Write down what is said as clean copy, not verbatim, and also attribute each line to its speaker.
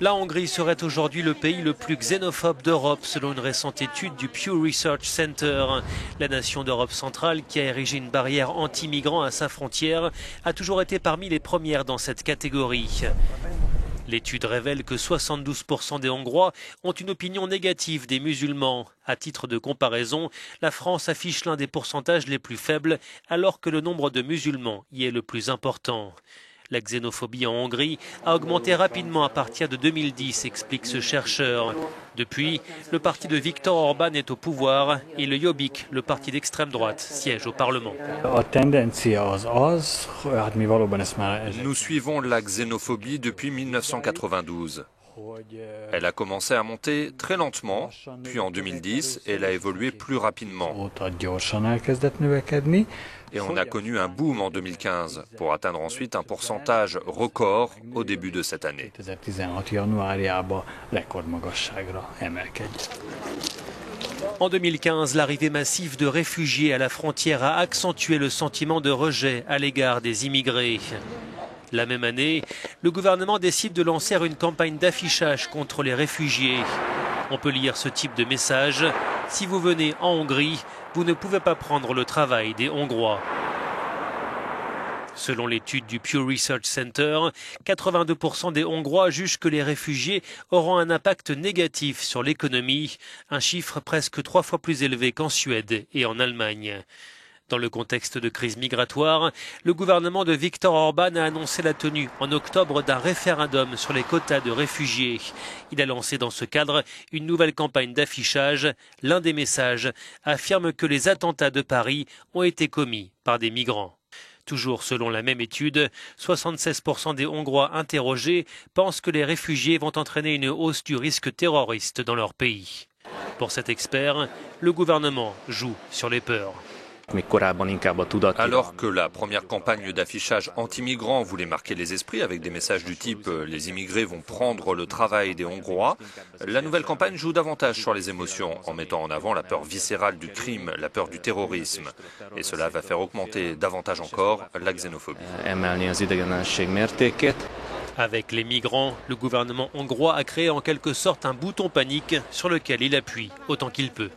Speaker 1: La Hongrie serait aujourd'hui le pays le plus xénophobe d'Europe, selon une récente étude du Pew Research Center. La nation d'Europe centrale, qui a érigé une barrière anti-migrants à sa frontière, a toujours été parmi les premières dans cette catégorie. L'étude révèle que 72% des Hongrois ont une opinion négative des musulmans. À titre de comparaison, la France affiche l'un des pourcentages les plus faibles, alors que le nombre de musulmans y est le plus important. La xénophobie en Hongrie a augmenté rapidement à partir de 2010, explique ce chercheur. Depuis, le parti de Viktor Orban est au pouvoir et le Jobbik, le parti d'extrême droite, siège au Parlement.
Speaker 2: Nous suivons la xénophobie depuis 1992. Elle a commencé à monter très lentement, puis en 2010, elle a évolué plus rapidement. Et on a connu un boom en 2015, pour atteindre ensuite un pourcentage record au début de cette année.
Speaker 1: En 2015, l'arrivée massive de réfugiés à la frontière a accentué le sentiment de rejet à l'égard des immigrés. La même année, le gouvernement décide de lancer une campagne d'affichage contre les réfugiés. On peut lire ce type de message: si vous venez en Hongrie, vous ne pouvez pas prendre le travail des Hongrois. Selon l'étude du Pew Research Center, 82% des Hongrois jugent que les réfugiés auront un impact négatif sur l'économie, un chiffre presque 3 fois plus élevé qu'en Suède et en Allemagne. Dans le contexte de crise migratoire, le gouvernement de Viktor Orban a annoncé la tenue en octobre d'un référendum sur les quotas de réfugiés. Il a lancé dans ce cadre une nouvelle campagne d'affichage. L'un des messages affirme que les attentats de Paris ont été commis par des migrants. Toujours selon la même étude, 76% des Hongrois interrogés pensent que les réfugiés vont entraîner une hausse du risque terroriste dans leur pays. Pour cet expert, le gouvernement joue sur les peurs.
Speaker 2: Alors que la première campagne d'affichage anti-migrants voulait marquer les esprits avec des messages du type « les immigrés vont prendre le travail des Hongrois », la nouvelle campagne joue davantage sur les émotions en mettant en avant la peur viscérale du crime, la peur du terrorisme. Et cela va faire augmenter davantage encore la xénophobie.
Speaker 1: Avec les migrants, le gouvernement hongrois a créé en quelque sorte un bouton panique sur lequel il appuie autant qu'il peut.